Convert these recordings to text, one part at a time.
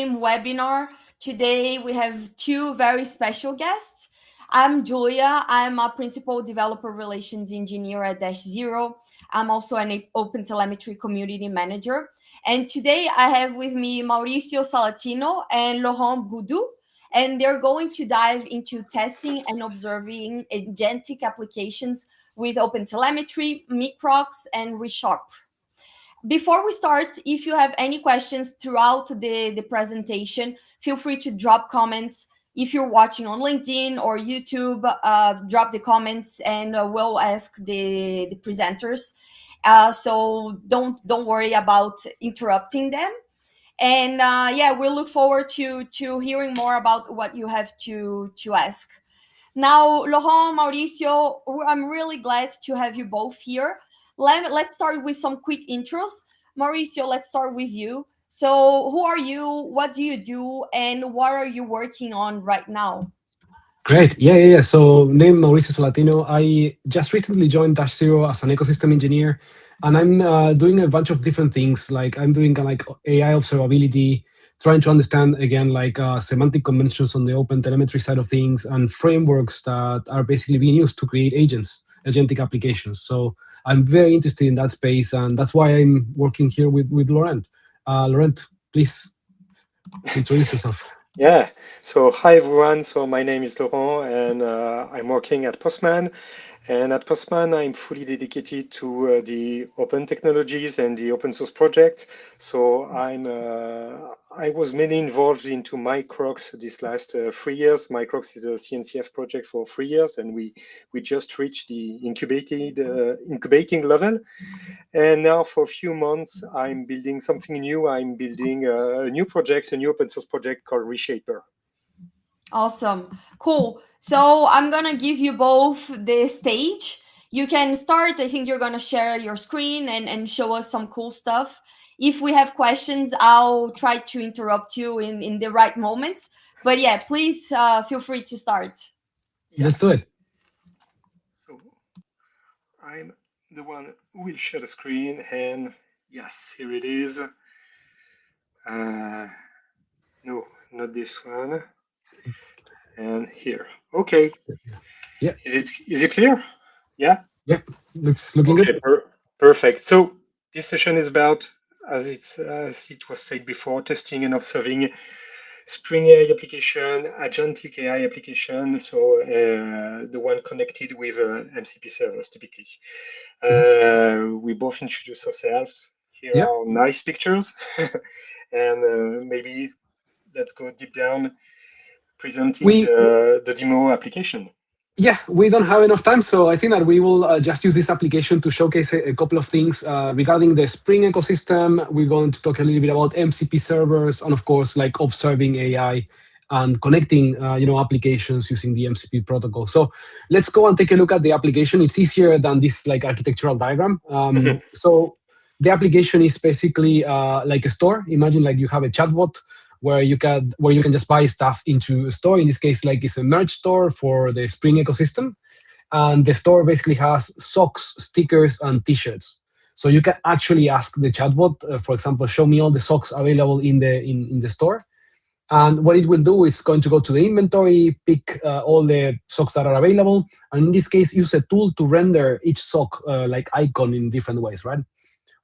same webinar. Today we have two very special guests. I'm Julia. I'm a Principal Developer Relations Engineer at Dash0. I'm also an OpenTelemetry Community Manager. And today I have with me Mauricio Salatino and Laurent Boudou. And they're going to dive into testing and observing agentic applications with OpenTelemetry, Microcks, and Reshapr. Before we start, if you have any questions throughout the presentation, feel free to drop comments. If you're watching on LinkedIn or YouTube, drop the comments and we'll ask the presenters. So don't worry about interrupting them. And yeah, we'll look forward to hearing more about what you have to ask. Now, Laurent, Mauricio, I'm really glad to have you both here. Let's start with some quick intros. Mauricio, let's start with you. So who are you? What do you do? And what are you working on right now? Great. Yeah. So name Mauricio Salatino. I just recently joined Dash0 as an ecosystem engineer, and I'm doing a bunch of different things. Like I'm doing like AI observability, trying to understand again like semantic conventions on the OpenTelemetry side of things, and frameworks that are basically being used to create agents, agentic applications. So I'm very interested in that space, and that's why I'm working here with Laurent. Laurent, please introduce yourself. Yeah, so hi everyone. So my name is Laurent and I'm working at Postman. And at Postman, I'm fully dedicated to the open technologies and the open source project. So I was mainly involved into Microcks this last 3 years. Microcks is a CNCF project for 3 years, and we just reached the incubating level. And now for a few months, I'm building something new. I'm building a new project, a new open source project called Reshapr. Awesome. Cool. So I'm going to give you both the stage. You can start. I think you're going to share your screen and show us some cool stuff. If we have questions, I'll try to interrupt you in the right moments. But yeah, please feel free to start. Yeah. Let's do it. So I'm the one who will share the screen. And yes, here it is. No, not this one. And here. Okay. Yeah. Is it clear? Yeah. Yep. It's looking good. Perfect. So this session is about, as it was said before, testing and observing Spring AI application, Agentic AI application. So the one connected with MCP servers typically. We both introduce ourselves. Here are nice pictures, and maybe let's go deep down. Presenting the demo application. Yeah, we don't have enough time, so I think that we will just use this application to showcase a couple of things regarding the Spring ecosystem. We're going to talk a little bit about MCP servers, and of course, like observing AI and connecting, applications using the MCP protocol. So let's go and take a look at the application. It's easier than this like architectural diagram. So the application is basically like a store. Imagine like you have a chatbot where you can just buy stuff into a store. In this case, like it's a merch store for the Spring ecosystem. And the store basically has socks, stickers, and t-shirts. So you can actually ask the chatbot, for example, show me all the socks available in the store. And what it will do, it's going to go to the inventory, pick all the socks that are available, and in this case, use a tool to render each sock like icon in different ways, right?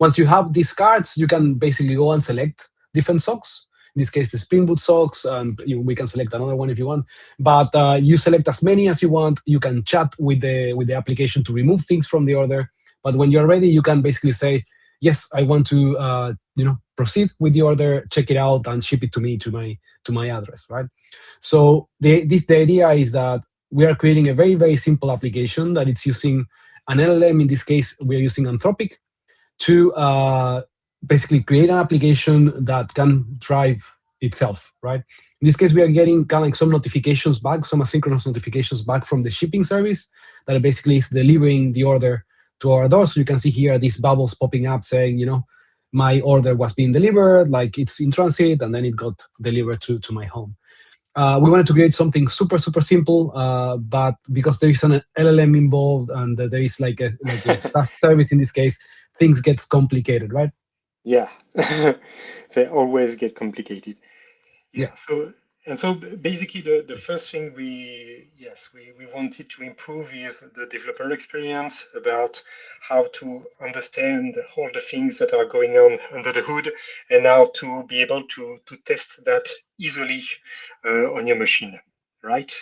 Once you have these cards, you can basically go and select different socks. In this case, the Spring Boot socks, and we can select another one if you want. But you select as many as you want. You can chat with the application to remove things from the order. But when you're ready, you can basically say, yes, I want to proceed with the order, check it out, and ship it to me to my address, right? So the idea is that we are creating a very, very simple application that it's using an LLM. In this case, we are using Anthropic to basically create an application that can drive itself, right? In this case, we are getting kind of like some notifications back, some asynchronous notifications back from the shipping service that basically is delivering the order to our door. So you can see here these bubbles popping up saying, my order was being delivered, like it's in transit, and then it got delivered to my home. We wanted to create something super, super simple, but because there is an LLM involved and there is like a SaaS service in this case, things get complicated, right? Yeah, they always get complicated. Yeah. So basically, the first thing we wanted to improve is the developer experience about how to understand all the things that are going on under the hood, and how to be able to test that easily on your machine, right?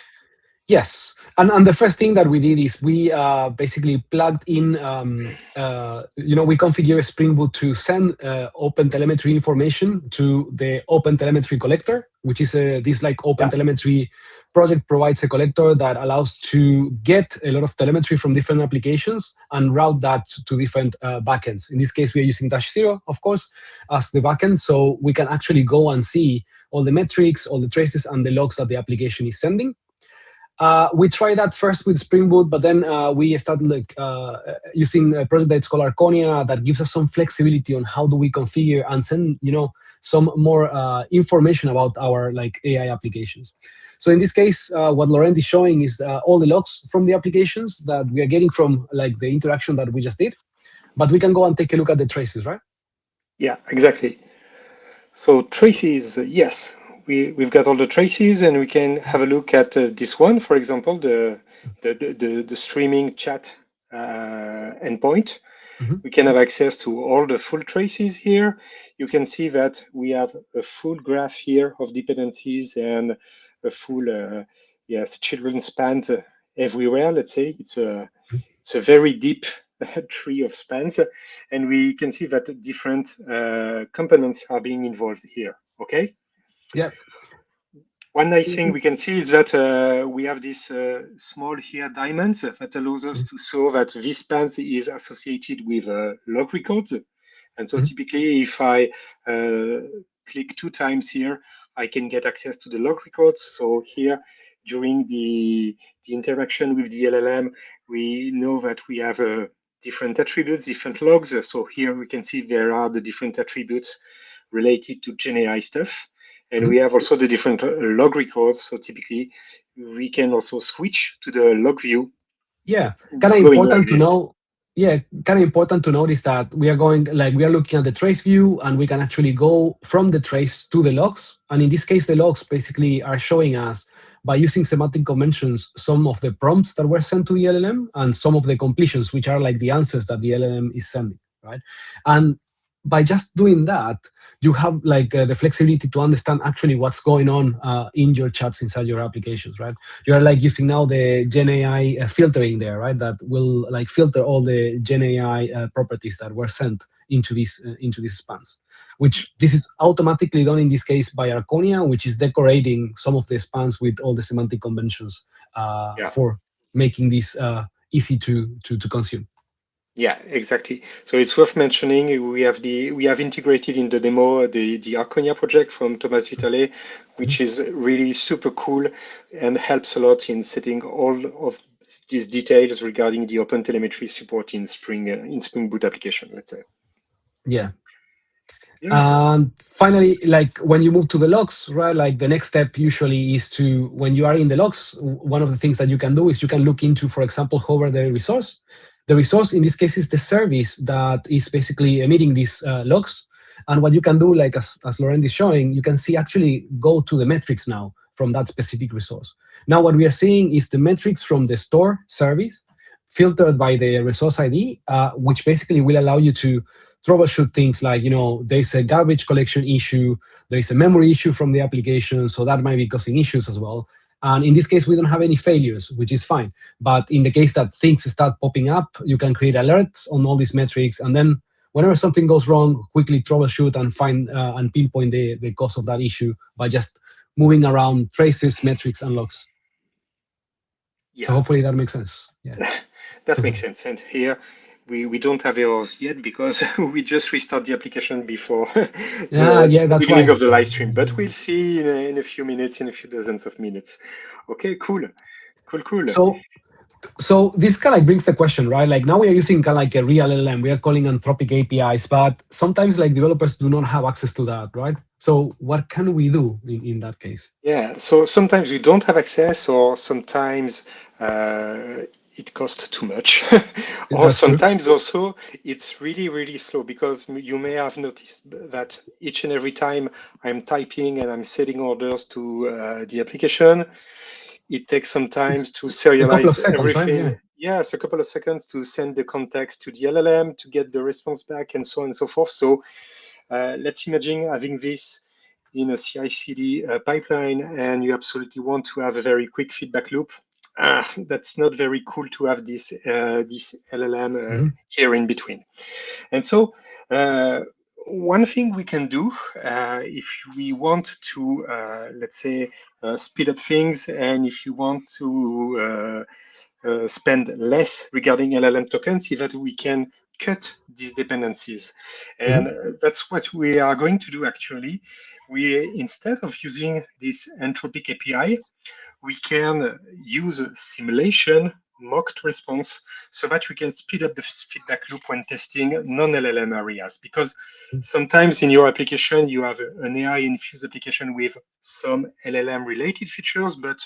Yes, and the first thing that we did is we basically plugged in, we configure Spring Boot to send OpenTelemetry information to the OpenTelemetry collector, which is this like OpenTelemetry project provides a collector that allows to get a lot of telemetry from different applications and route that to different backends. In this case, we are using -0, of course, as the backend, so we can actually go and see all the metrics, all the traces, and the logs that the application is sending. We tried that first with Spring Boot, but then we started using a project that's called Arconia that gives us some flexibility on how do we configure and send, some more information about our like AI applications. So in this case, what Laurent is showing is all the logs from the applications that we are getting from like the interaction that we just did. But we can go and take a look at the traces, right? Yeah, exactly. So traces, yes, we've got all the traces, and we can have a look at this one, for example, the streaming chat endpoint. Mm-hmm. We can have access to all the full traces here. You can see that we have a full graph here of dependencies and a full children spans everywhere. Let's say it's a very deep tree of spans, and we can see that different components are being involved here. Okay. Yeah. One nice thing we can see is that we have this small here diamonds that allows us to show that this span is associated with log records. And so typically, if I click 2 times here, I can get access to the log records. So here, during the interaction with the LLM, we know that we have different attributes, different logs. So here we can see there are the different attributes related to GenAI stuff. And we have also the different log records. So typically, we can also switch to the log view. Yeah, kind of important to know. Yeah, kind of important to notice that we are looking at the trace view, and we can actually go from the trace to the logs. And in this case, the logs basically are showing us, by using semantic conventions, some of the prompts that were sent to the LLM and some of the completions, which are like the answers that the LLM is sending, right? And by just doing that, you have like the flexibility to understand actually what's going on in your chats inside your applications, right? You are like using now the GenAI filtering there, right? That will like filter all the GenAI properties that were sent into these spans, which this is automatically done in this case by Arconia, which is decorating some of the spans with all the semantic conventions for making this easy to consume. Yeah, exactly. So it's worth mentioning we have integrated in the demo the Arconia project from Thomas Vitale, which is really super cool and helps a lot in setting all of these details regarding the OpenTelemetry support in Spring Boot application, let's say. Yeah. And finally, like when you move to the logs, right? Like the next step usually is to, when you are in the logs, one of the things that you can do is you can look into, for example, hover the resource. The resource in this case is the service that is basically emitting these logs. And what you can do, like as Laurent is showing, you can see actually go to the metrics now from that specific resource. Now what we are seeing is the metrics from the store service filtered by the resource ID, which basically will allow you to troubleshoot things like, there's a garbage collection issue, there's a memory issue from the application, so that might be causing issues as well. And in this case, we don't have any failures, which is fine. But in the case that things start popping up, you can create alerts on all these metrics. And then whenever something goes wrong, quickly troubleshoot and find and pinpoint the cause of that issue by just moving around traces, metrics, and logs. Yeah. So hopefully that makes sense. Yeah. That makes sense. And here, we don't have errors yet because we just restart the application before the beginning of the live stream. But we'll see in a few minutes, in a few dozens of minutes. Okay, cool. So this kind of like brings the question, right? Like now we are using kind of like a real LLM. We are calling Anthropic APIs, but sometimes like developers do not have access to that, right? So what can we do in that case? Yeah, so sometimes we don't have access, or sometimes it costs too much. Or sometimes also it's really, really slow, because you may have noticed that each and every time I'm typing and I'm setting orders to the application, it takes some time to serialize everything. Right? Yes, a couple of seconds to send the context to the LLM to get the response back, and so on and so forth. So let's imagine having this in a CI/CD pipeline, and you absolutely want to have a very quick feedback loop. That's not very cool to have this LLM here in between. And so one thing we can do if we want to, let's say, speed up things, and if you want to spend less regarding LLM tokens, is that we can cut these dependencies. And that's what we are going to do actually. We, instead of using this Entropic API, we can use simulation mocked response so that we can speed up the feedback loop when testing non-LLM areas. Because sometimes in your application, you have an AI-infused application with some LLM-related features, but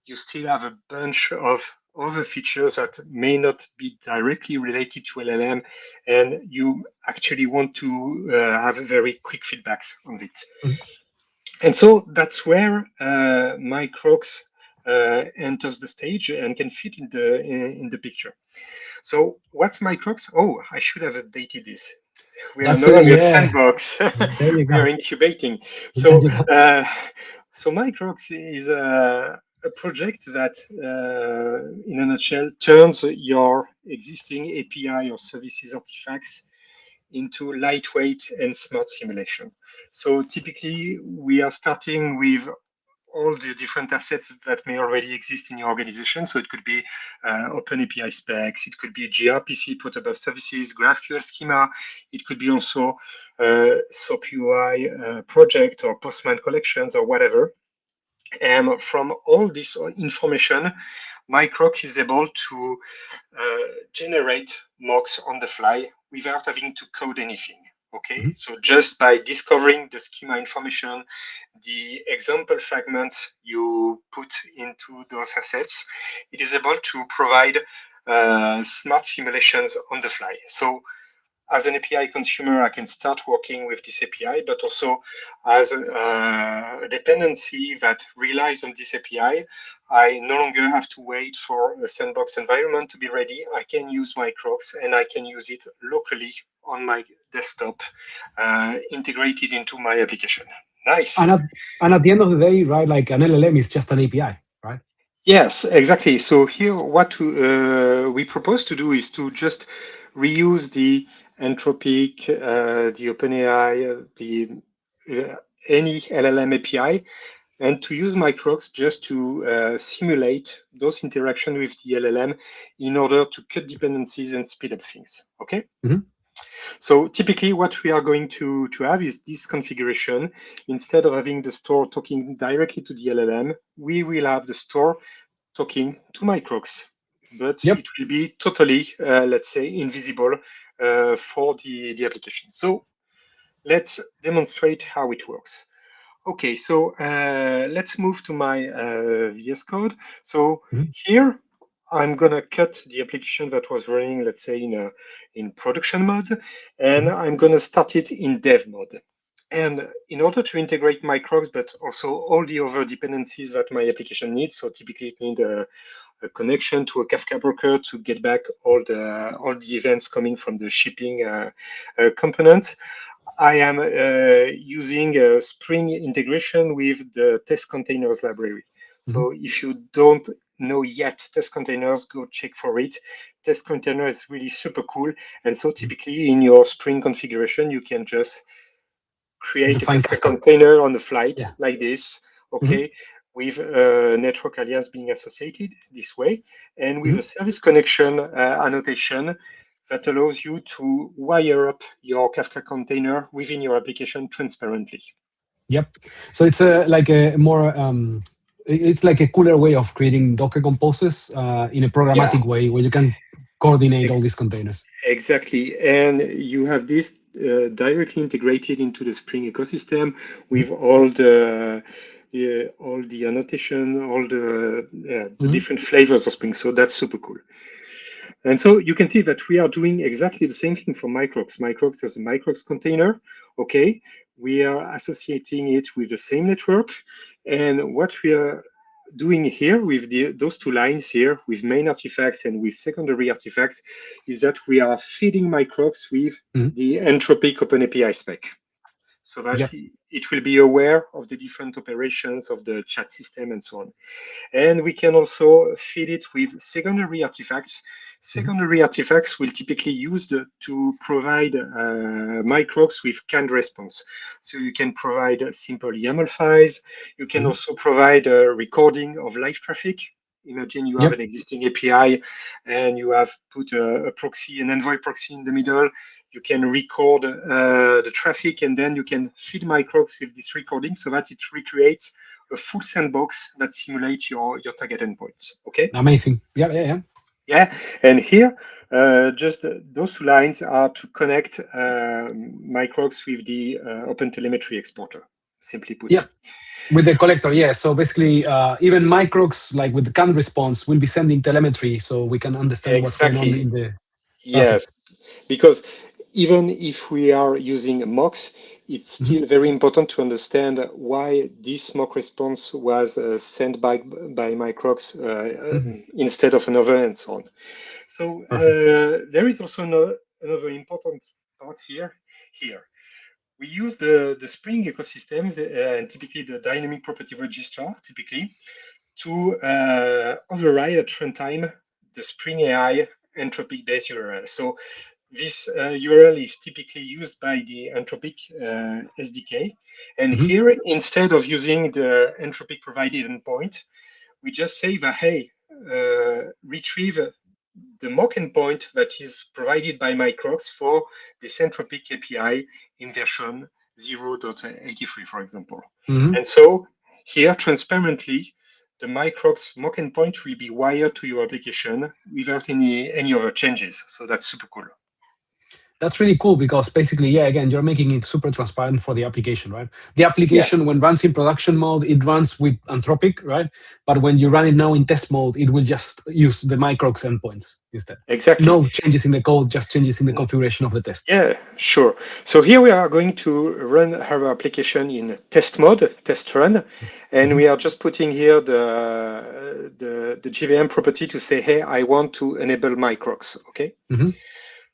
you still have a bunch of other features that may not be directly related to LLM, and you actually want to have very quick feedbacks on it. And so that's where Microcks enters the stage and can fit in the picture. So what's Microcks? Oh, I should have updated this. We are no longer a sandbox. We are incubating. So Microcks is a project that, in a nutshell, turns your existing API or services artifacts into lightweight and smart simulation. So typically, we are starting with all the different assets that may already exist in your organization. So it could be Open API specs, it could be gRPC protobuf services, GraphQL schema, it could be also SOAP UI project or Postman collections or whatever. And from all this information, Microck is able to generate mocks on the fly without having to code anything. Okay, so just by discovering the schema information, the example fragments you put into those assets, it is able to provide smart simulations on the fly. So as an API consumer, I can start working with this API, but also as a dependency that relies on this API, I no longer have to wait for a sandbox environment to be ready. I can use Microcks and I can use it locally on my desktop, integrated into my application. Nice. And at the end of the day, right, like an LLM is just an API, right? Yes, exactly. So here, what we propose to do is to just reuse the Entropic, the OpenAI, any LLM API, and to use Microcks just to simulate those interactions with the LLM in order to cut dependencies and speed up things. Okay. So typically what we are going to have is this configuration. Instead of having the store talking directly to the LLM, we will have the store talking to Microcks, but it will be totally, let's say, invisible for the application. So let's demonstrate how it works. Okay, so let's move to my VS Code. So here, I'm gonna cut the application that was running, let's say, in production mode, and I'm gonna start it in dev mode. And in order to integrate Microcks, but also all the other dependencies that my application needs, so typically it needs a connection to a Kafka broker to get back all the events coming from the shipping components. I am using a Spring integration with the test containers library. So if you don't know yet test containers, go check for it. Test container is really super cool. And so typically in your Spring configuration, you can just create a Kafka container on the flight like this, okay, with a network alias being associated this way, and with a service connection annotation that allows you to wire up your Kafka container within your application transparently. Yep. So it's like a more, it's like a cooler way of creating Docker composes in a programmatic way where you can coordinate all these containers. Exactly. And you have this directly integrated into the Spring ecosystem with all the all the annotation, all the different flavors of Spring. So that's super cool. And so you can see that we are doing exactly the same thing for Microcks. Microcks as a Microcks container. Okay, we are associating it with the same network. And what we are doing here with those two lines here, with main artifacts and with secondary artifacts, is that we are feeding Microcks with the Entropic OpenAPI spec, so that it will be aware of the different operations of the chat system and so on. And we can also feed it with secondary artifacts. Secondary artifacts will typically used to provide Microcks with canned response. So you can provide simple YAML files. You can also provide a recording of live traffic. Imagine you have an existing API and you have put a proxy, an envoy proxy in the middle. You can record the traffic, and then you can feed Microcks with this recording so that it recreates a full sandbox that simulates your target endpoints. Okay. Amazing. Yeah. Yeah, and here, just those two lines are to connect Microcks with the OpenTelemetry exporter, simply put. Yeah, with the collector, yeah. So basically, even Microcks, like with the canned response, will be sending telemetry so we can understand what's going on in the... Yes, because even if we are using mocks, it's still very important to understand why this mock response was sent by Microcks instead of another, and so on. So there is also another important part here. We use the Spring ecosystem and typically the dynamic property registrar typically to override at runtime the Spring AI Entropic-based URL. So this URL is typically used by the Entropic SDK. And here, instead of using the Entropic provided endpoint, we just say that, hey, retrieve the mock endpoint that is provided by Microcks for this Entropic API in version 0.83, for example. And so here, transparently, the Microcks mock endpoint will be wired to your application without any other changes. So that's super cool. That's really cool because basically, yeah, again, you're making it super transparent for the application, right? The application, when runs in production mode, it runs with Anthropic, right? But when you run it now in test mode, it will just use the Microcks endpoints instead. Exactly. No changes in the code, just changes in the configuration of the test. Yeah, sure. So here we are going to run our application in test mode, test run, and we are just putting here the JVM property to say, hey, I want to enable Microcks, okay?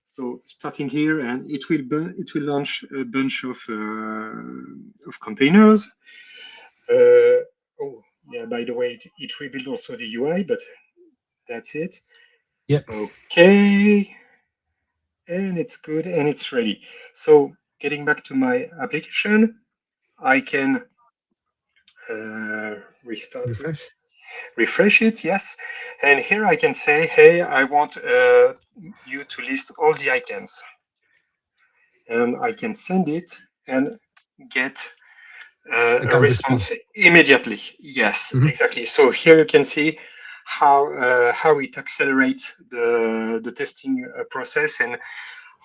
So starting here, and it will launch a bunch of containers. Oh, yeah, by the way, it rebuilt also the UI, but that's it. Yeah. Okay. And it's good and it's ready. So getting back to my application, I can restart it, refresh it, yes. And here I can say, hey, I want you to list all the items. And I can send it and get a response immediately. Yes, exactly. So here you can see how it accelerates the testing process, and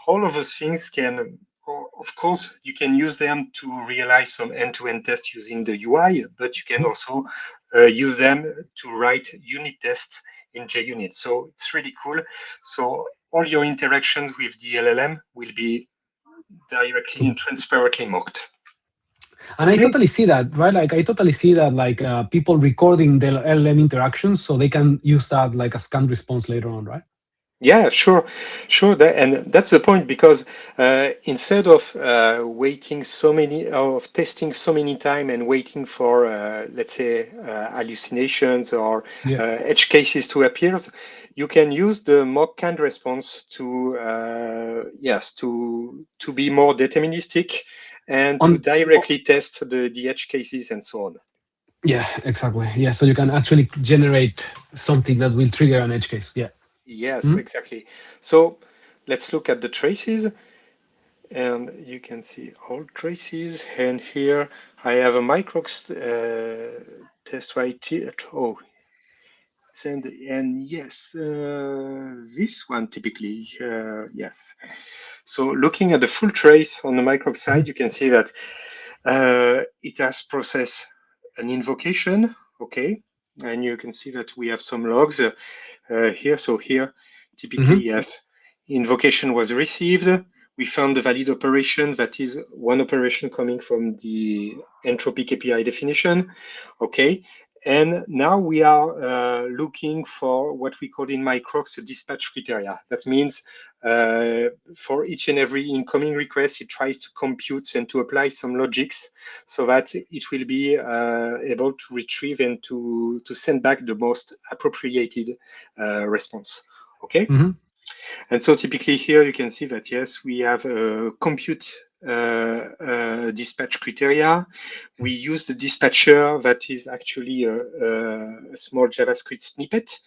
all of those things can, of course, you can use them to realize some end-to-end tests using the UI, but you can also use them to write unit tests in JUnit. So it's really cool. So all your interactions with the LLM will be directly and transparently mocked. And I totally see that, right? Like I totally see that, like people recording the LLM interactions so they can use that like a scan response later on, right? Yeah, sure. And that's the point, because instead of testing so many time and waiting for, let's say, hallucinations or edge cases to appear, you can use the mock canned response to to be more deterministic and to directly test the edge cases and so on. Yeah, exactly. Yeah, so you can actually generate something that will trigger an edge case. Yeah. Yes, exactly. So let's look at the traces, and you can see all traces. And here I have a Microcks test right here. Oh, and yes, this one typically, yes. So looking at the full trace on the Microcks side, you can see that it has processed an invocation, okay, and you can see that we have some logs here. So here, typically, yes, invocation was received. We found the valid operation, that is one operation coming from the Entropic API definition, okay. And now we are looking for what we call in Microcks a dispatch criteria. That means for each and every incoming request, it tries to compute and to apply some logics so that it will be able to retrieve and to send back the most appropriated response. Okay. And so typically here you can see that, yes, we have a compute dispatch criteria. We use the dispatcher that is actually a small JavaScript snippet.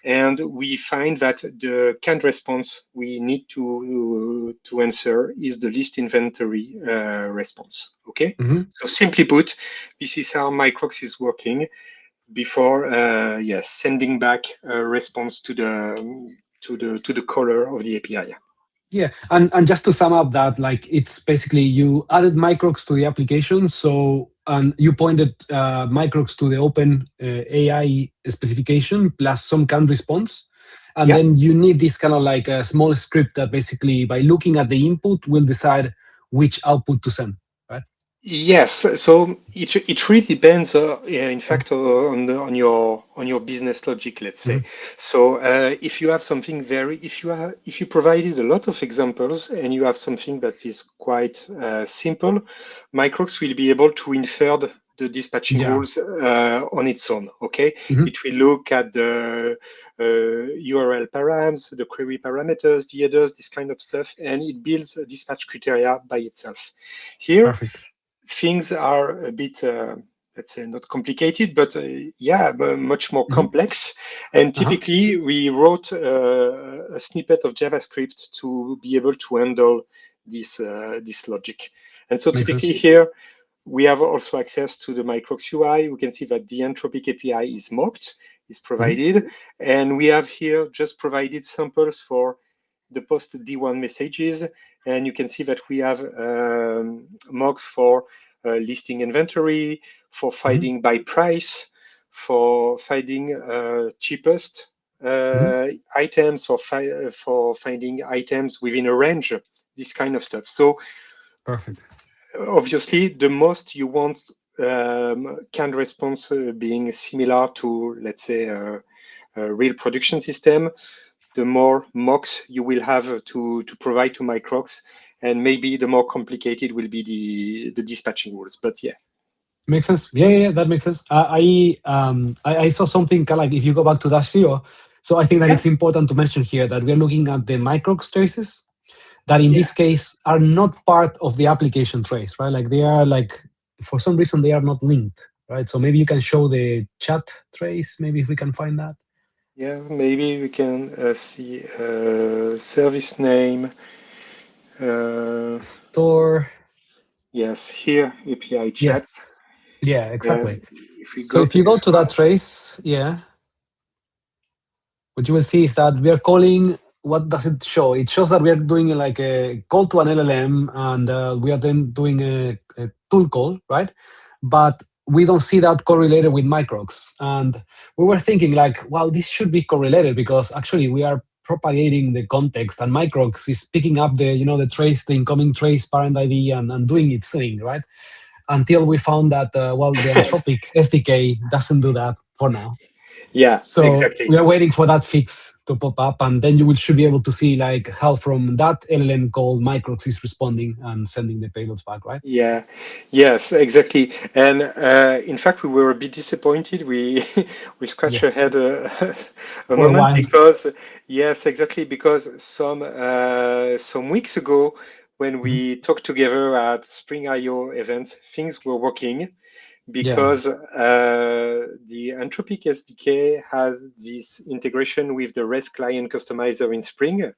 And we find that the canned response we need to answer is the list inventory response. Okay. So simply put, this is how Microcks is working before yes, sending back a response to the caller of the API. Yeah, and just to sum up that, like it's basically you added Microcks to the application, so and you pointed Microcks to the open AI specification plus some canned response, and then you need this kind of like a small script that basically by looking at the input will decide which output to send, right? Yes, so it really depends, in fact, on your business logic, let's say. So if you have something if you provided a lot of examples and you have something that is quite simple, Microcks will be able to infer the dispatching rules on its own. Okay, it will look at the URL params, the query parameters, the headers, this kind of stuff, and it builds a dispatch criteria by itself. Here. Perfect. Things are a bit, let's say, not complicated, but yeah, but much more complex. And typically, we wrote a snippet of JavaScript to be able to handle this logic. And so typically here, we have also access to the Microcks UI. We can see that the Entropic API is mocked, is provided. And we have here just provided samples for the post D1 messages. And you can see that we have mocks for listing inventory, for finding by price, for finding cheapest items, for finding items within a range, this kind of stuff. So perfect. Obviously, the most you want canned response being similar to, let's say, a real production system, the more mocks you will have to provide to Microcks, and maybe the more complicated will be the dispatching rules. But yeah. Makes sense. Yeah, that makes sense. I saw something kind of like if you go back to -0, so I think that it's important to mention here that we are looking at the Microcks traces that in this case are not part of the application trace, right? Like they are like, for some reason, they are not linked, right? So maybe you can show the chat trace, maybe if we can find that. Yeah, maybe we can see service name. Store. Yes, here, API chat. Yes. Yeah, exactly. If If you go to that trace, what you will see is that we are calling, what does it show? It shows that we are doing like a call to an LLM and we are then doing a tool call, right? But we don't see that correlated with Microcks. And we were thinking like, wow, this should be correlated because actually we are propagating the context and Microcks is picking up the trace, the incoming trace parent ID and doing its thing, right? Until we found that, the Anthropic SDK doesn't do that for now. Yeah, so exactly. We are waiting for that fix to pop up, and then you should be able to see like how from that LLM call Microcks is responding and sending the payloads back, right? Yeah, yes, exactly. And in fact, we were a bit disappointed. We we scratched our head a moment because yes, exactly, because some weeks ago when we talked together at Spring I/O event, things were working because the Anthropic SDK has this integration with the REST client customizer in Spring.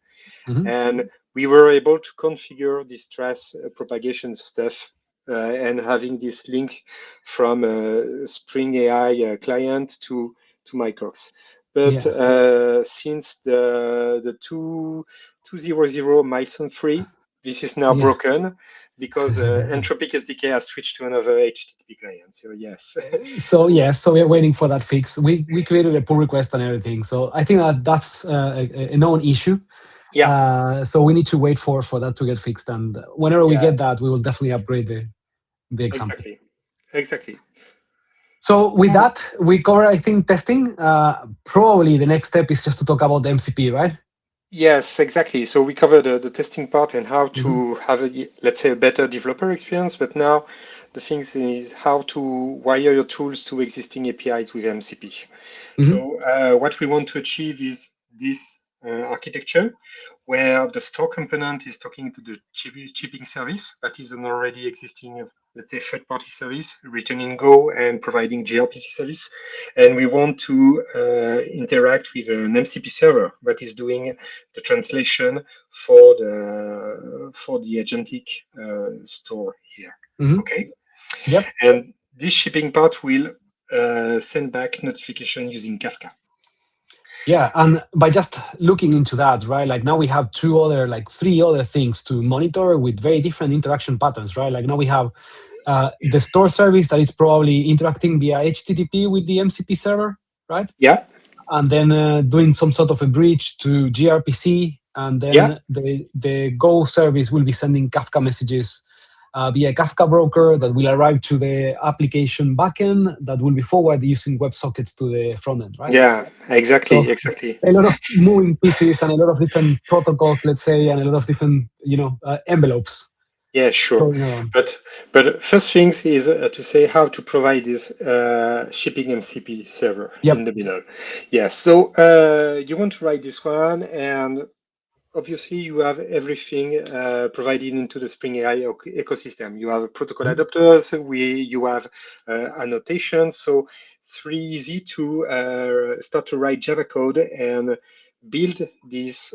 And we were able to configure this trace propagation stuff and having this link from Spring AI client to Microcks. But since the 2.0 Mython 3, this is now Yeah. broken because Entropic SDK has switched to another HTTP client. So yes. So yeah, so we're waiting for that fix. We created a pull request and everything. So I think that that's a known issue. Yeah. So we need to wait for that to get fixed. And whenever we Yeah. get that, we will definitely upgrade the example. Exactly. So with that, we cover, I think, testing. Probably the next step is just to talk about the MCP, right? Yes, exactly. So we covered the testing part and how Mm-hmm. to have a, let's say, a better developer experience. But now the thing is how to wire your tools to existing APIs with MCP. Mm-hmm. So what we want to achieve is this architecture where the store component is talking to the shipping service that is an already existing, let's say, third-party service written in Go and providing gRPC service. And we want to interact with an MCP server that is doing the translation for the agentic store here. Mm-hmm. Okay. Yep. And this shipping part will send back notification using Kafka. Yeah, and by just looking into that, right? Like now we have three other things to monitor with very different interaction patterns, right? Like now we have the store service that is probably interacting via HTTP with the MCP server, right? Yeah. And then doing some sort of a bridge to gRPC, and Yeah. then the Go service will be sending Kafka messages via Kafka broker that will arrive to the application backend that will be forwarded using WebSockets to the frontend, right? Yeah. So Exactly. a lot of moving pieces and a lot of different protocols, let's say, and a lot of different, envelopes Yeah, sure. flowing around. But first things is to say how to provide this shipping MCP server in Yep. the middle. Yes. So you want to write this one, and obviously you have everything provided into the Spring AI ecosystem. You have protocol Mhm. adapters. You have annotations. So it's really easy to start to write Java code and build this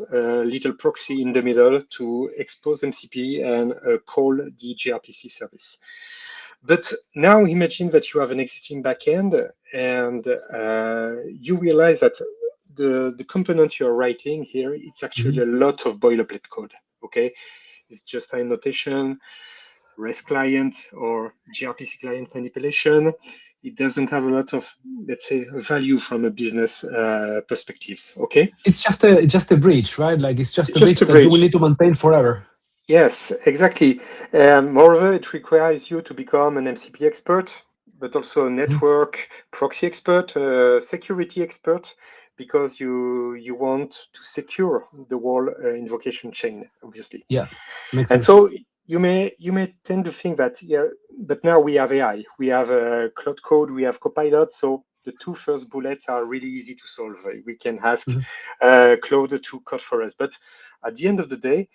little proxy in the middle to expose MCP and call the gRPC service. But now imagine that you have an existing backend and you realize that the component you're writing here, it's actually Mhm. a lot of boilerplate code. Okay, it's just a notation, REST client or gRPC client manipulation. It doesn't have a lot of, let's say, value from a business perspective. Okay, It's just a bridge, right? Like it's just it's a just bridge a that you will bridge. need to maintain forever. Yes, exactly. And moreover, it requires you to become an MCP expert, but also a Mhm. network proxy expert, security expert, because you want to secure the whole invocation chain, obviously. Yeah, makes And sense. so you may tend to think that yeah, but now we have AI, we have Cloud Code, we have Copilot, so the two first bullets are really easy to solve. We can ask Mhm. Claude to code for us, but at the end of the day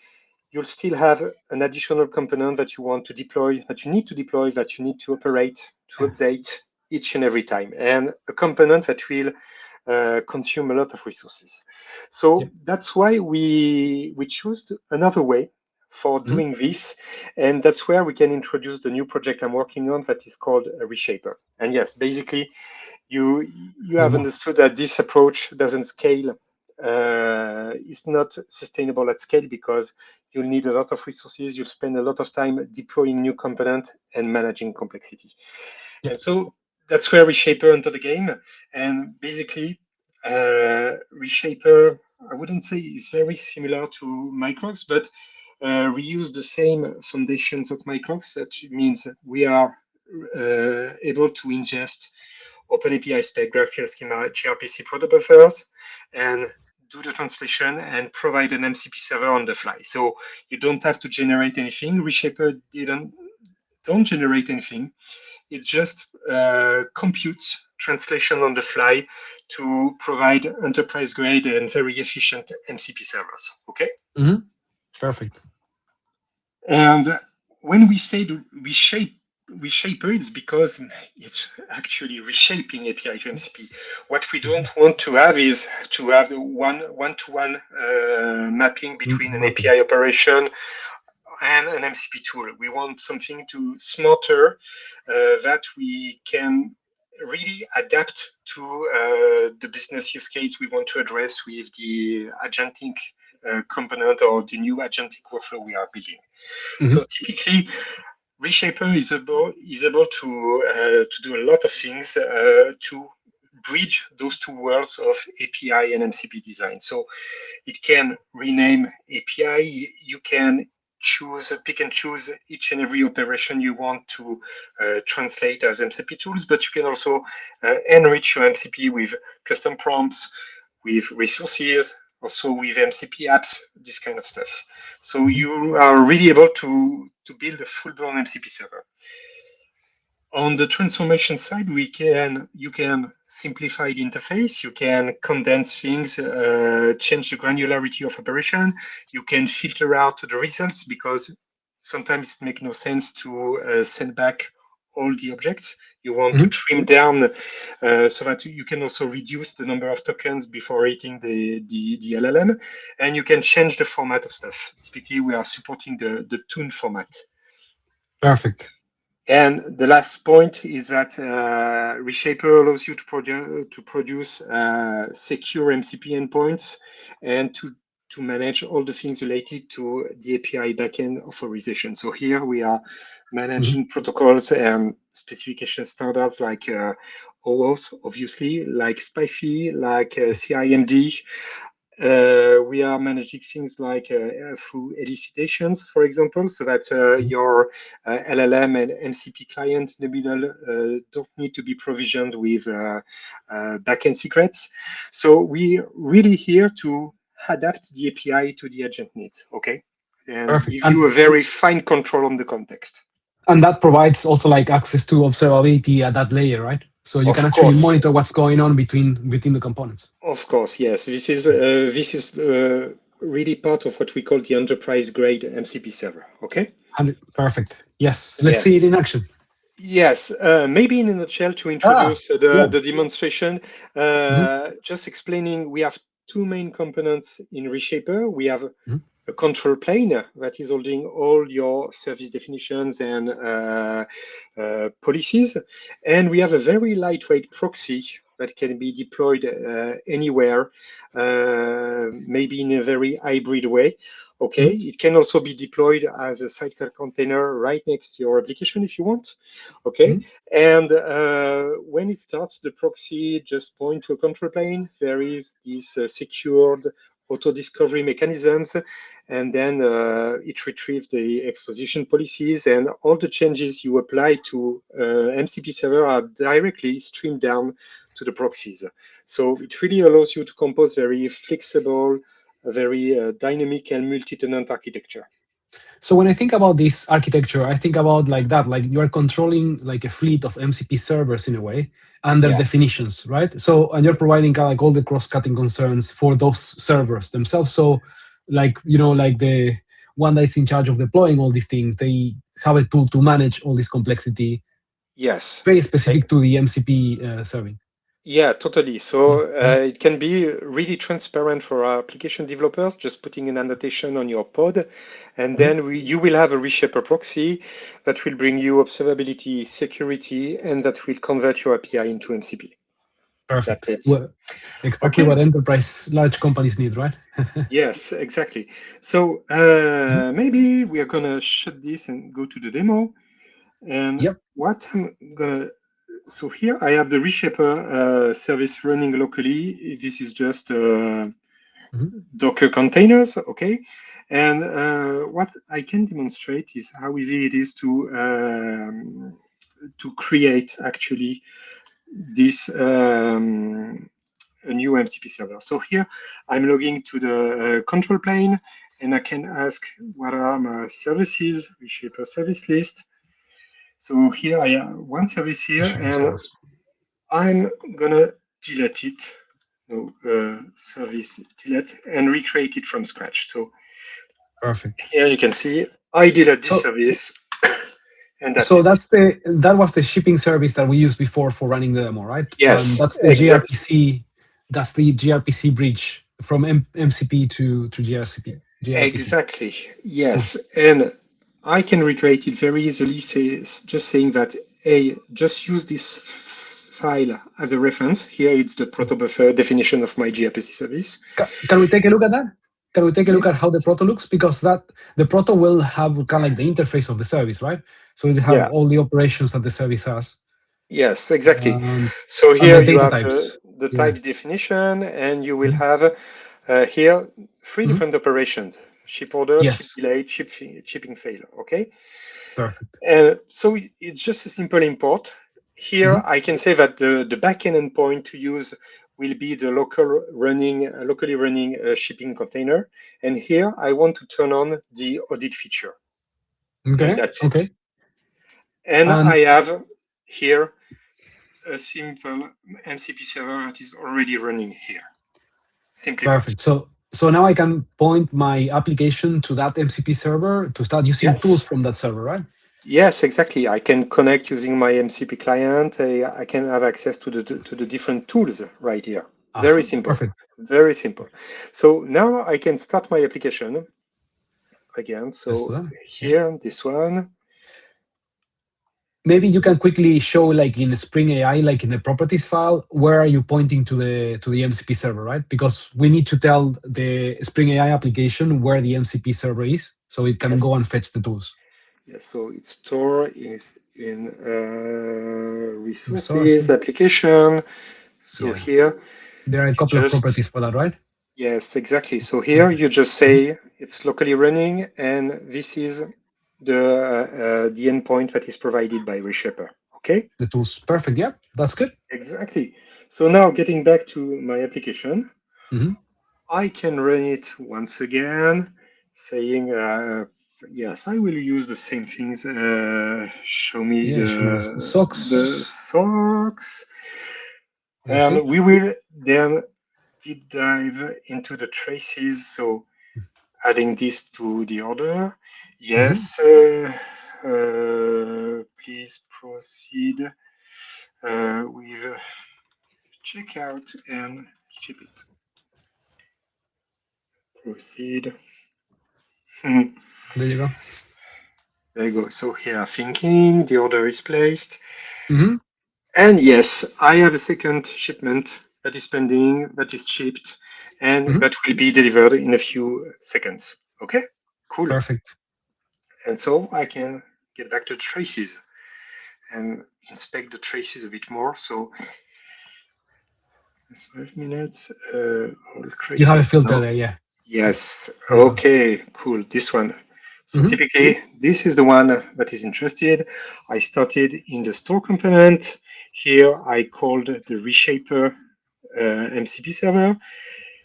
you'll still have an additional component that you want to deploy, that you need to deploy, that you need to operate, to Yeah. update each and every time, and a component that will consume a lot of resources. So Yep. that's why we choose another way for Mhm. doing this, and that's where we can introduce the new project I'm working on that is called Reshapr. And yes, basically, you have Demo. understood that this approach doesn't scale. Is not sustainable at scale because you'll need a lot of resources. You'll spend a lot of time deploying new component and managing complexity. Yep. And so that's where Reshapr entered the game. And basically, Reshapr, I wouldn't say is very similar to Microcks, but we use the same foundations of Microcks. That means we are able to ingest OpenAPI spec, GraphQL schema, gRPC proto buffers, and do the translation and provide an MCP server on the fly. So you don't have to generate anything. Reshapr don't generate anything. It just computes translation on the fly to provide enterprise grade and very efficient MCP servers. Okay. Hmm. Perfect. And when we say reshape it's because it's actually reshaping API to MCP. What we don't want to have is to have the one-to-one mapping between an Mapping. API operation and an MCP tool. We want something to smarter that we can really adapt to the business use case we want to address with the agentic component or the new agentic workflow we are building. So typically, Reshapr is able to do a lot of things to bridge those two worlds of API and MCP design. So it can rename API. You can pick and choose each and every operation you want to translate as MCP tools, but you can also enrich your MCP with custom prompts, with resources, also with MCP apps, this kind of stuff. So you are really able to build a full-blown MCP server. On the transformation side, you can simplify the interface, you can condense things, change the granularity of operation, you can filter out the results because sometimes it makes no sense to send back all the objects. You want to trim down so that you can also reduce the number of tokens before rating the LLM, and you can change the format of stuff. Typically, we are supporting the tune format. Perfect. And the last point is that Reshapr allows you to produce secure MCP endpoints and to manage all the things related to the API backend authorization. So here we are managing protocols and specification standards like OAuth, obviously, like SPIFE, like CIMD. We are managing things like through elicitations, for example, so that your LLM and MCP client in the middle don't need to be provisioned with backend secrets. So we're really here to adapt the API to the agent needs, okay? And Perfect. give you a very fine control on the context. And that provides also like access to observability at that layer, right? So you can actually monitor what's going on between the components. Of course, yes. This is really part of what we call the enterprise grade MCP server. Okay. Perfect. Yes. Let's see it in action. Yes. Maybe in a nutshell to introduce the demonstration. Just explaining, we have two main components in Reshapr. We have a control plane that is holding all your service definitions and policies. And we have a very lightweight proxy that can be deployed anywhere, maybe in a very hybrid way. Okay, it can also be deployed as a sidecar container right next to your application if you want. Okay, and when it starts, the proxy just point to a control plane. There is this secured auto discovery mechanisms, and then it retrieves the exposition policies, and all the changes you apply to MCP server are directly streamed down to the proxies. So it really allows you to compose very flexible, very dynamic and multi-tenant architecture. So when I think about this architecture, I think about like that, like you are controlling like a fleet of MCP servers in a way under definitions, right? So, and you're providing like all the cross-cutting concerns for those servers themselves. So like, you know, like the one that is in charge of deploying all these things, they have a tool to manage all this complexity. Yes. Very specific to the MCP serving. Yeah, totally. So it can be really transparent for our application developers, just putting an annotation on your pod. And then you will have a Reshapr proxy that will bring you observability, security, and that will convert your API into MCP. Perfect. That's it. Well, exactly what enterprise large companies need, right? Yes, exactly. So maybe we are going to shut this and go to the demo. And what I'm going to... So here I have the Reshapr service running locally. This is just Docker containers, okay? And what I can demonstrate is how easy it is to create actually this a new MCP server. So here I'm logging to the control plane, and I can ask what are my services, Reshapr service list. So here I have one service here, and I'm gonna delete it. No, service delete and recreate it from scratch. So perfect. Here you can see I delete this service, and that's so it. that was the shipping service that we used before for running the demo, right? Yes, that's the gRPC. That's the gRPC bridge from MCP to gRPC. Exactly. Yes, and I can recreate it very easily. Just saying that just use this file as a reference. Here it's the protobuffer definition of my gRPC service. Can we take a look at that? can we take a look at Yes. how the proto looks? Because the proto will have kind of like the interface of the service, right? So it have Yeah. all the operations that the service has. Yes, exactly. Um, So and here the you data have types. the Yeah. types definition, and you will Mhm. have here three Mhm. different operations: ship order, ship Yes. delay, shipping fail. Okay. Perfect. And so it's just a simple import. Here Mhm. I can say that the backend endpoint to use will be the locally running shipping container. And here I want to turn on the audit feature, and Okay. that's it. Okay. And And I have here a simple MCP server that is already running here. Simply put. perfect. So now I can point my application to that MCP server to start using tools Yes. from that server, right? Yes, exactly. I can connect using my MCP client. I can have access to the different tools right here. Very simple. Perfect. Very simple. So now I can start my application again. Let's do So that. Yeah. here, this one. Maybe you can quickly show, like in Spring AI, like in the properties file, where are you pointing to the MCP server, right? Because we need to tell the Spring AI application where the MCP server is, so it can go and Yes. fetch the tools. Yes. So its store is in resources, Resources. application. So Yeah. here There are a you couple of just properties for that, right? yes, exactly. So here you just Mhm. say it's locally running, and this is the endpoint that is provided by Reshapr. Okay, The tools. Perfect. Yeah, that's good. exactly. So now getting back to my application, Mhm. I can run it once again, saying yes, I will use the same things. Show me Yeah, show me the the socks. socks, Let's see. and we will then deep dive into the traces. So adding this to the order. Mhm. Yes, please proceed with checkout and ship it. Proceed. Hmm, There you go. there you go. So here, thinking the order is placed. Mhm. And yes, I have a second shipment that is pending, that is shipped, and Mhm. that will be delivered in a few seconds. Okay, cool. Perfect. And so I can get back to traces and inspect the traces a bit more. So it's 5 minutes. All You have a traces filter now. there, yeah. Yes. There you go. Okay. Cool. This one. So Mhm. typically, this is the one that is interested. I started in the store component. Here, I called the Reshapr MCP server.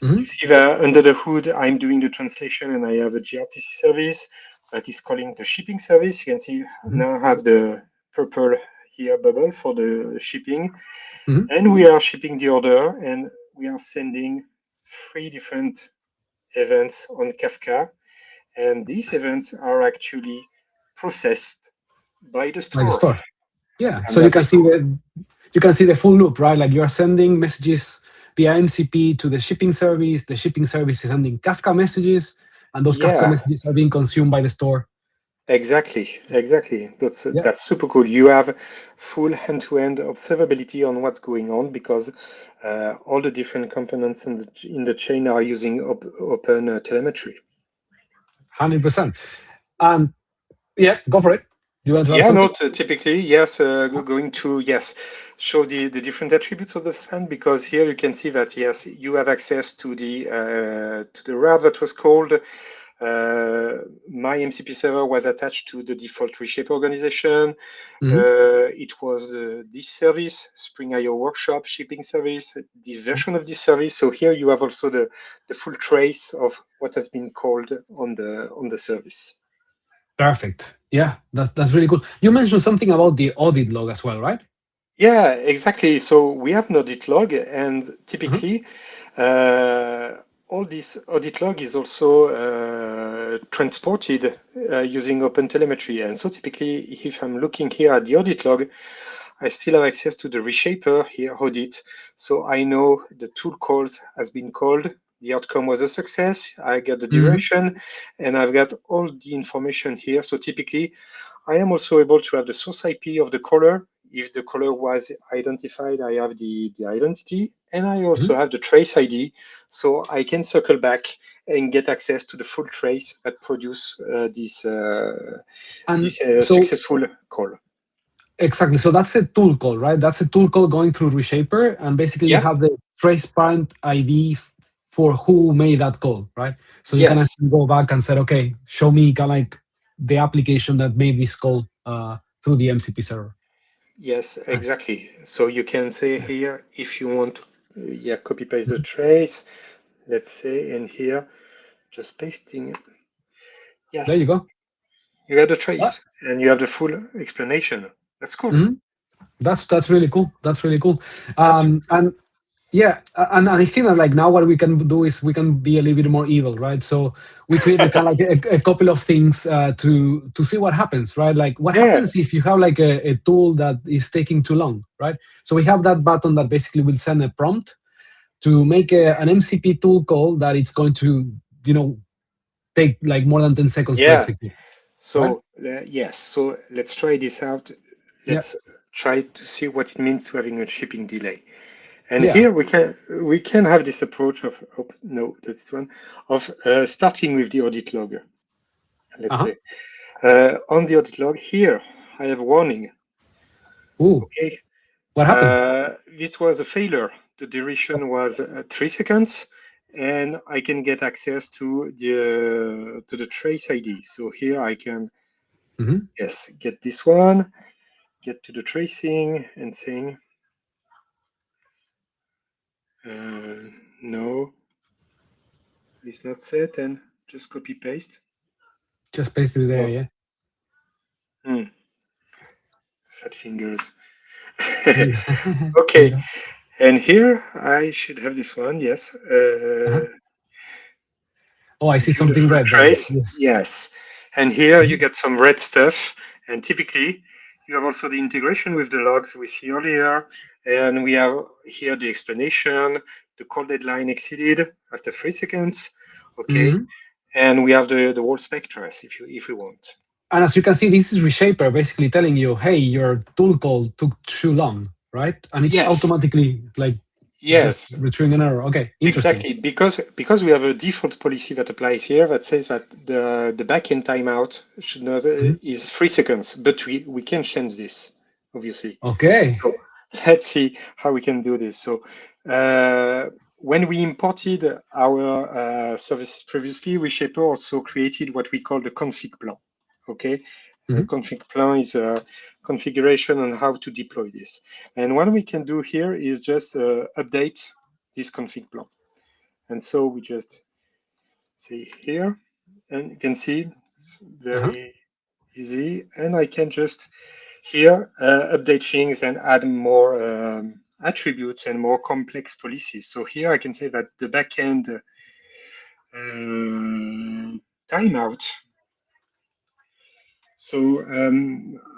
You Mhm. see that under the hood, I'm doing the translation, and I have a gRPC service that is calling the shipping service. You can see Mhm. now I have the purple here bubble for the shipping. Mhm. And we are shipping the order, and we are sending three different events on Kafka. And these events are actually processed by the By the store. store. Yeah. And So that's cool. you can see the full loop, right? Like you are sending messages via MCP to the shipping service is sending Kafka messages, and those Kafka Yeah, messages are being consumed by the store. exactly. Exactly. Yeah, That's super cool. You have full end-to-end observability on what's going on because all the different components in the chain are using open telemetry. 100%. And yeah, go for it. Do you want to add Yeah, no, something? typically, yes, going to, yes, show the different attributes of the span because here you can see that, yes, you have access to the route that was called. My MCP server was attached to the default Reshape organization. Mhm. It was this service, Spring IO Workshop shipping service, this version of this service. So here you have also the full trace of what has been called on the service. Perfect. Yeah, that's really cool. You mentioned something about the audit log as well, right? Yeah, exactly. So we have an audit log, and Uh-huh. typically, uh, all this audit log is also transported using OpenTelemetry. And so typically, if I'm looking here at the audit log, I still have access to the Reshapr here, audit. So I know the tool calls has been called, the outcome was a success, I got the Mhm. duration, and I've got all the information here. So typically, I am also able to have the source IP of the caller if the color was identified, I have the identity, and I also have the trace ID, so I can circle back and get access to the full trace that produce this successful call. Exactly. So that's a tool call, right? That's a tool call going through Reshapr, and basically you have the trace parent ID for who made that call, right? So you can actually go back and say, okay, show me kind of like the application that made this call through the MCP server. Yes, exactly. So you can say here, if you want to, copy paste the trace, let's say, and here, just pasting. Yes. There you go. You have the trace and you have the full explanation. That's cool. That's really cool. That's really cool. And yeah, and I think that like now what we can do is we can be a little bit more evil, right? So we created kind of like a couple of things to see what happens, right? Like what happens if you have like a tool that is taking too long, right? So we have that button that basically will send a prompt to make an MCP tool call that it's going to, take like more than 10 seconds to execute. So yes, so let's try this out. Let's try to see what it means to having a shipping delay. And here we can have this approach of that's one of starting with the audit log. Let's say on the audit log here I have warning. Okay. What happened? This was a failure. The duration was 3 seconds, and I can get access to the trace ID. So here I can get this one, get to the tracing, and saying no, it's not set, and just copy paste. Just paste it there, Fat fingers. Okay, and here I should have this one. Yes. Oh, I see something red. Trace. Yes. And here you get some red stuff. And typically you have also the integration with the logs we see earlier. And we have here the explanation, the call deadline exceeded after 3 seconds. Okay. And we have the whole spectra if we want. And as you can see, this is Reshapr basically telling you, hey, your tool call took too long, right? And it's automatically like just retrieving an error. Okay, interesting. Exactly, because we have a default policy that applies here that says that the backend timeout should not is 3 seconds, but we can change this, obviously. Okay. So let's see how we can do this. So when we imported our services previously, Reshapr also created what we call the config plan. Okay, the config plan is a configuration on how to deploy this. And what we can do here is just update this config plan. And so we just say here, and you can see it's very easy. And I can just here update things and add more attributes and more complex policies. So here I can say that the backend timeout. So I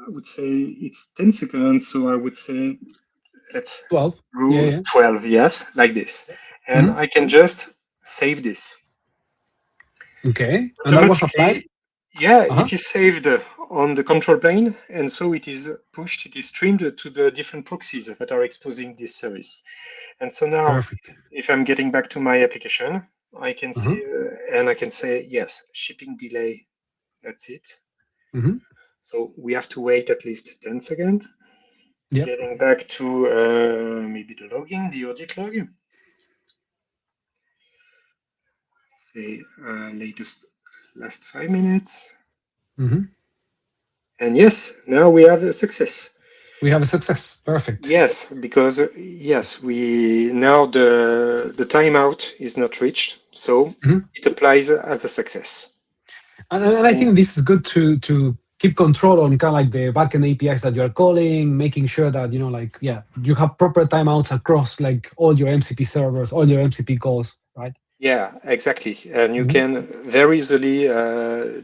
would say it's 10 seconds. So I would say let's 12. Rule 12, yes, like this. And I can just save this. Okay. And that was applied? Yeah, it is saved on the control plane. And so it is pushed, it is streamed to the different proxies that are exposing this service. And so now, if I'm getting back to my application, I can see, and I can say, yes, shipping delay, that's it. So we have to wait at least 10 seconds. Getting back to maybe the logging, the audit log. Say last 5 minutes. And yes, now we have a success. We have a success. Perfect. Yes, because we now the timeout is not reached, so it applies as a success. And I think this is good to keep control on kind of like the backend APIs that you're calling, making sure that you have proper timeouts across like all your MCP servers, all your MCP calls, right? Yeah, exactly. And you can very easily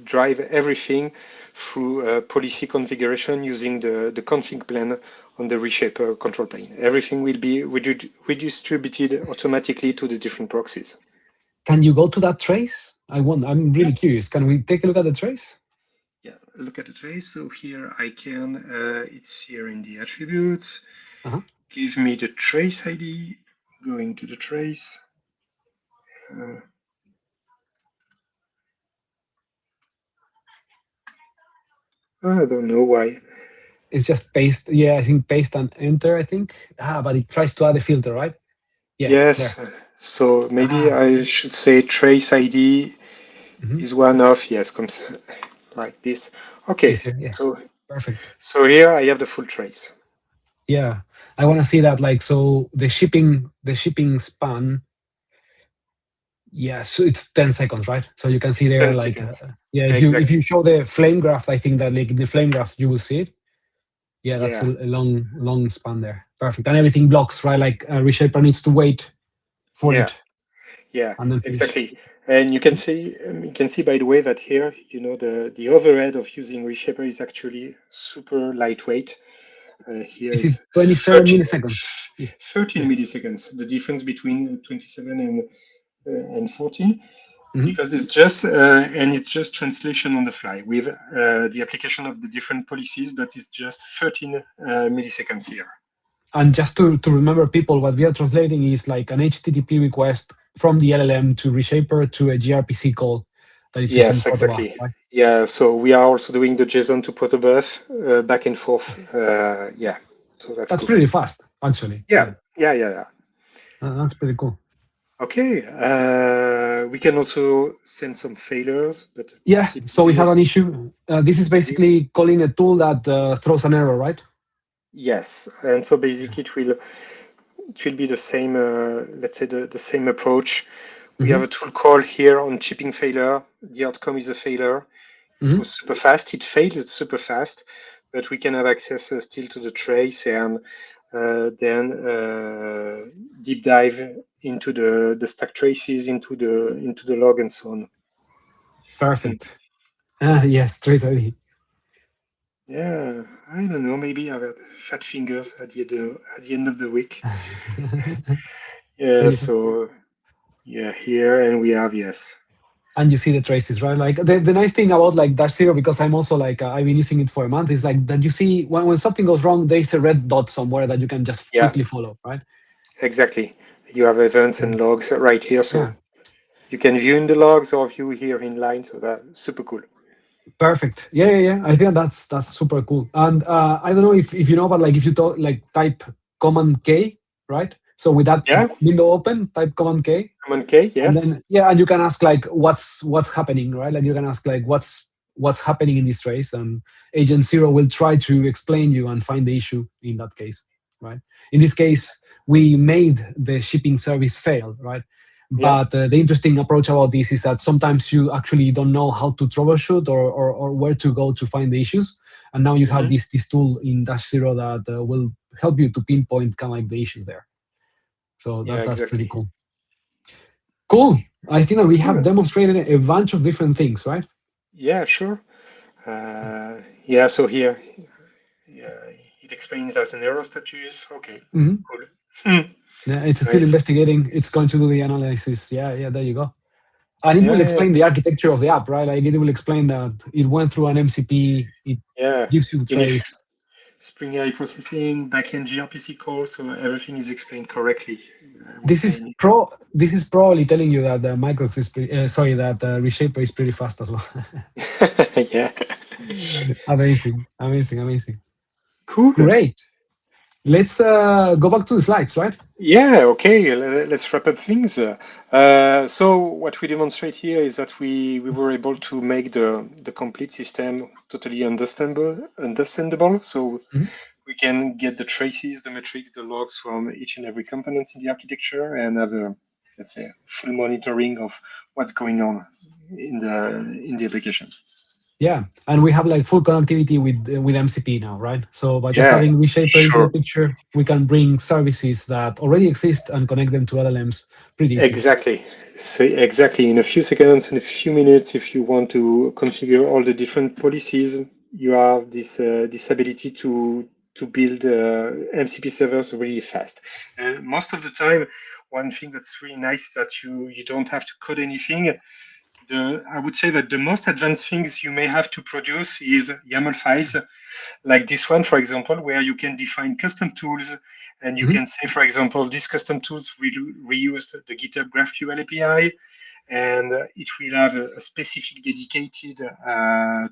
drive everything through policy configuration using the config plan on the Reshapr control plane. Everything will be redistributed automatically to the different proxies. Can you go to that trace? I'm really curious. Can we take a look at the trace? Yeah, look at the trace. So here I can, it's here in the attributes, give me the trace ID, going to the trace. I don't know why. It's just paste. Yeah, I think paste and enter, I think. But it tries to add a filter, right? Yeah, Yes, there. so maybe I should say trace ID is one of, yes, comes like this. Okay, Easier, yeah. Perfect. so here I have the full trace. Yeah, I want to see that. Like, so the shipping span. Yeah, so it's 10 seconds, right? So you can see there, 10 like, seconds. yeah, if Exactly. you show the flame graph, I think that like in the flame graphs you will see it. Yeah, that's Yeah. a long span there. Perfect, and everything blocks, right? Like Reshapr needs to wait for Yeah. it Yeah, and then finish. exactly. And you can see by the way that here, the overhead of using Reshapr is actually super lightweight. Here Is it it's 27 13, milliseconds? Yeah, 13 yeah. milliseconds, the difference between 27 and 14, Mhm. because it's just translation on the fly with the application of the different policies, but it's just 13 milliseconds here. And just to remember people, what we are translating is like an HTTP request from the LLM to Reshapr to a gRPC call that it's using Yes, protobuf, exactly. right? Yeah, so we are also doing the JSON to protobuf back and forth. Yeah, so that's That's cool. pretty fast, actually. Yeah, Yeah, yeah. that's pretty cool. Okay, we can also send some failures, but Yeah, so we typically, have an issue. This is basically calling a tool that throws an error, right? yes. And so basically, it will be the same. Let's say the same approach. We have Mm-hmm. a tool call here on chipping failure. The outcome is a failure. It Mm-hmm. was super fast. It failed. It's super fast, but we can have access still to the trace and then deep dive into the stack traces, into the log and so on. Perfect. Yes, Trace ID. Yeah, I don't know. Maybe I've had fat fingers at the end of the week. Yeah. So yeah, here and we have yes. And you see the traces, right? Like the nice thing about like Dash Zero, because I'm also like I've been using it for a month, is like that you see when something goes wrong, there's a red dot somewhere that you can just Yeah, quickly follow, right? exactly. You have events and logs right here, so Yeah, you can view in the logs or view here in line. So that's super cool. perfect. Yeah. I think that's super cool. And I don't know if you know, but like if you talk like type Command K, right? So with that Yeah, window open, type Command K, Command K, and yes. then yeah, and you can ask like what's happening, right? Like you can ask like what's happening in this trace, and Agent Zero will try to explain you and find the issue in that case, right? In this case, we made the shipping service fail, right? Yeah. But the interesting approach about this is that sometimes you actually don't know how to troubleshoot or where to go to find the issues, and now you have Hmm. this tool in Dash Zero that will help you to pinpoint kind of like the issues there. So Yeah, that's pretty exactly. cool. Cool. I think that we have Cool. demonstrated a bunch of different things, right? Yeah, sure. Yeah, so here, yeah, it explains as an error status. Okay, Hmm. cool. Hmm. Yeah, it's still Nice. investigating. It's going to do the analysis. Yeah. There you go. And it will Yeah, explain the architecture of the app, right? Like it will explain that it went through an MCP. It yeah. gives you the Init trace. Spring AI processing, backend gRPC call, so everything is explained correctly This with is any. pro. This is probably telling you that the Microcks is sorry, that Reshapr is pretty fast as well. Yeah. Amazing. Cool. Great. Let's go back to the slides, right? Yeah, okay, let's wrap up things. So what we demonstrate here is that we were able to make the complete system totally understandable. So Mhm. we can get the traces, the metrics, the logs from each and every component in the architecture and have a, let's say, full monitoring of what's going on in the application. Yeah, and we have like full connectivity with MCP now, right? So by just Yeah, adding Reshapr into the sure. picture, we can bring services that already exist and connect them to LLMs pretty easily. Exactly. So exactly in a few seconds, in a few minutes, if you want to configure all the different policies, you have this ability to build MCP servers really fast. Most of the time, one thing that's really nice is that you don't have to code anything. I would say that the most advanced things you may have to produce is YAML files, like this one, for example, where you can define custom tools, and you can say, for example, these custom tools will reuse the GitHub GraphQL API, and it will have a specific dedicated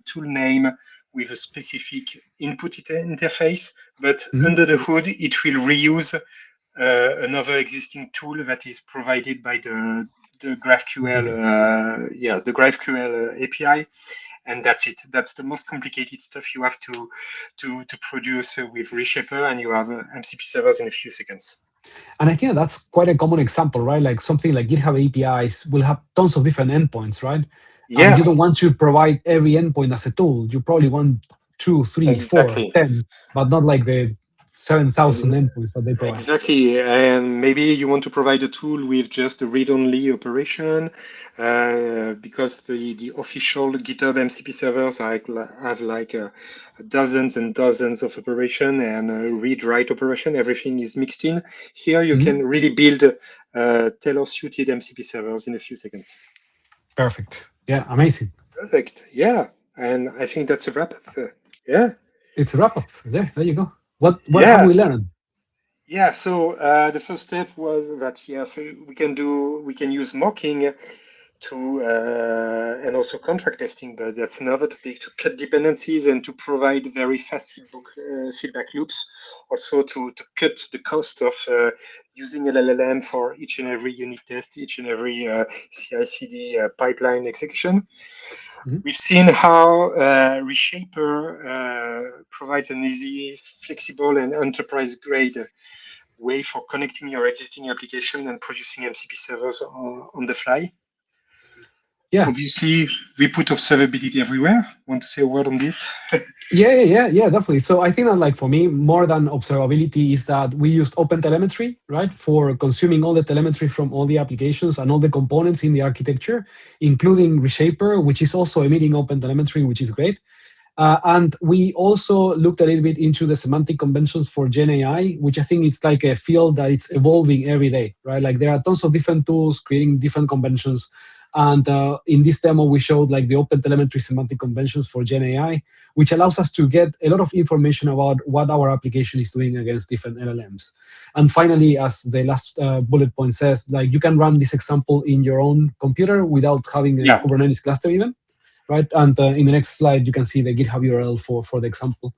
tool name with a specific input interface, but under the hood, it will reuse another existing tool that is provided by the GraphQL, the GraphQL API, and that's it. That's the most complicated stuff you have to produce with Reshapr, and you have MCP servers in a few seconds. And I think that's quite a common example, right? Like something like GitHub APIs will have tons of different endpoints, right? Yeah. And you don't want to provide every endpoint as a tool. You probably want 2, 3, 4, 10, but not like the 7,000 endpoints that they provide. Exactly, and maybe you want to provide a tool with just a read-only operation, because the official GitHub MCP servers have like dozens and dozens of operation and read-write operation. Everything is mixed in. Here you can really build tailor-suited MCP servers in a few seconds. Perfect. Yeah, amazing. Perfect. Yeah, and I think that's a wrap-up. Yeah. It's a wrap-up. There you go. What have we learned? Yeah, so the first step was that so we can use mocking to and also contract testing, but that's another topic, to cut dependencies and to provide very fast feedback loops. Also to cut the cost of using an LLM for each and every unit test, each and every CI/CD pipeline execution. We've seen how Reshapr provides an easy, flexible, and enterprise-grade way for connecting your existing application and producing MCP servers on the fly. Yeah. Obviously, we put observability everywhere. Want to say a word on this? Yeah, definitely. So I think that, like, for me, more than observability is that we used OpenTelemetry, right, for consuming all the telemetry from all the applications and all the components in the architecture, including Reshapr, which is also emitting OpenTelemetry, which is great. And we also looked a little bit into the semantic conventions for Gen AI, which I think it's like a field that it's evolving every day, right? Like there are tons of different tools creating different conventions. And in this demo, we showed like the OpenTelemetry semantic conventions for Gen AI, which allows us to get a lot of information about what our application is doing against different LLMs. And finally, as the last bullet point says, like you can run this example in your own computer without having a Kubernetes cluster even, right? And in the next slide, you can see the GitHub URL for the example.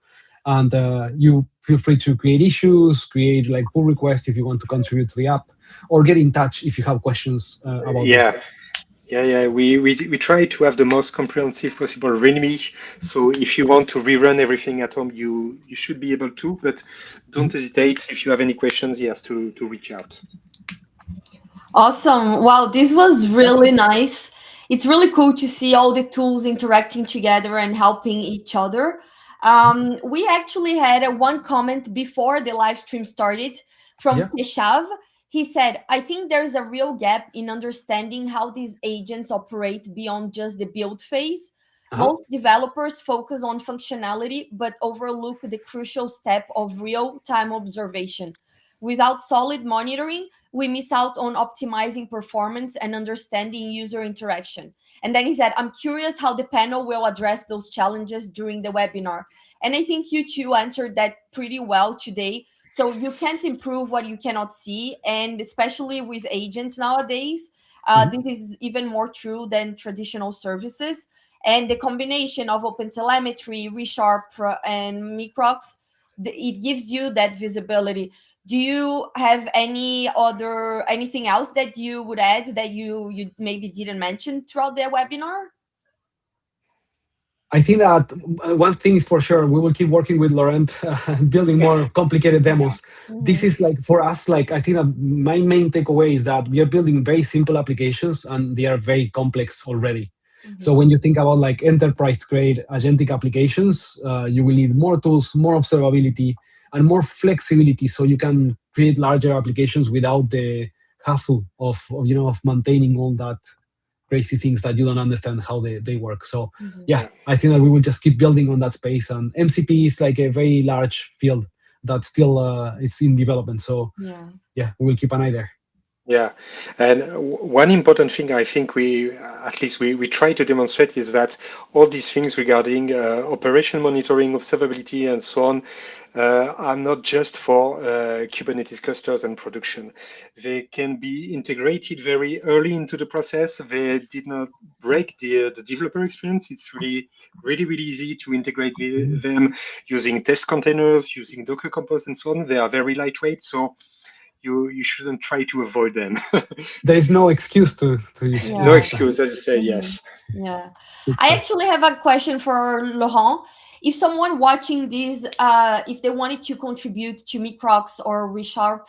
And you feel free to create issues, create like pull requests if you want to contribute to the app, or get in touch if you have questions about this. Yeah. We try to have the most comprehensive possible README. So if you want to rerun everything at home, you should be able to. But don't hesitate if you have any questions. To reach out. Awesome! Wow, this was really nice. It's really cool to see all the tools interacting together and helping each other. We actually had one comment before the live stream started from Peshav. He said, I think there's a real gap in understanding how these agents operate beyond just the build phase. Most developers focus on functionality, but overlook the crucial step of real-time observation. Without solid monitoring, we miss out on optimizing performance and understanding user interaction. And then he said, I'm curious how the panel will address those challenges during the webinar. And I think you two answered that pretty well today. So you can't improve what you cannot see. And especially with agents nowadays, this is even more true than traditional services. And the combination of OpenTelemetry, Reshapr, and Microcks, it gives you that visibility. Do you have anything else that you would add that you maybe didn't mention throughout the webinar? I think that one thing is for sure, we will keep working with Laurent, building more complicated demos. This is like, for us, like, I think that my main takeaway is that we are building very simple applications and they are very complex already. So when you think about like enterprise-grade agentic applications, you will need more tools, more observability, and more flexibility so you can create larger applications without the hassle of maintaining all that crazy things that you don't understand how they work. So I think that we will just keep building on that space. And MCP is like a very large field that still is in development. So we will keep an eye there. Yeah, and one important thing I think at least we try to demonstrate is that all these things regarding operation monitoring, observability, and so on are not just for Kubernetes clusters and production. They can be integrated very early into the process. They did not break the developer experience. It's really easy to integrate them using test containers, using Docker Compose, and so on. They are very lightweight, so you shouldn't try to avoid them. There is no excuse to use No Yeah. that. excuse, as you say, Mhm. yes. Yeah. Good I stuff. actually have a question for Laurent. If someone watching this, if they wanted to contribute to Microcks or Reshapr,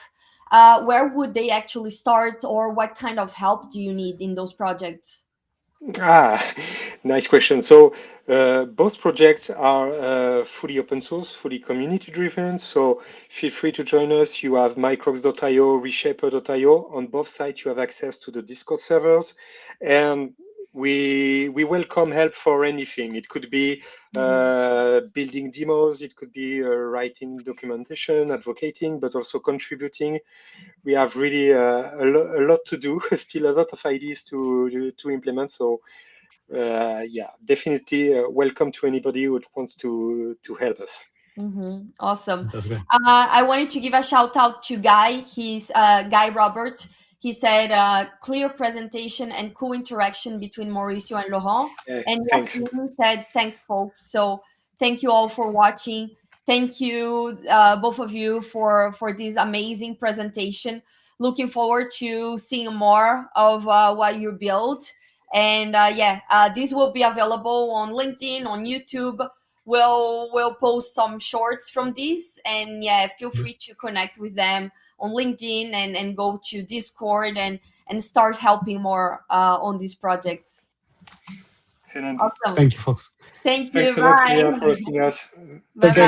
where would they actually start, or what kind of help do you need in those projects? Ah, nice question. So both projects are fully open source, fully community driven. So feel free to join us. You have microcks.io, reshapr.io. On both sides, you have access to the Discord servers, and we welcome help for anything. It could be building demos, it could be writing documentation, advocating, but also contributing. We have really a lot to do, still a lot of ideas to implement. So yeah, definitely welcome to anybody who wants to help us. Awesome. That's great. I wanted to give a shout out to Guy. He's Guy Robert. He said clear presentation and cool interaction between Mauricio and Laurent. And Thanks. Yasmin said thanks, folks. So thank you all for watching. Thank you, both of you, for this amazing presentation. Looking forward to seeing more of what you built. And this will be available on LinkedIn, on YouTube. We'll post some shorts from this, and yeah, feel free to connect with them on LinkedIn and go to Discord and start helping more on these projects. Excellent. Awesome. Thank you, folks. Thank you. Thanks a lot, Bye. Leah, for hosting us. Bye Take care, bye. guys.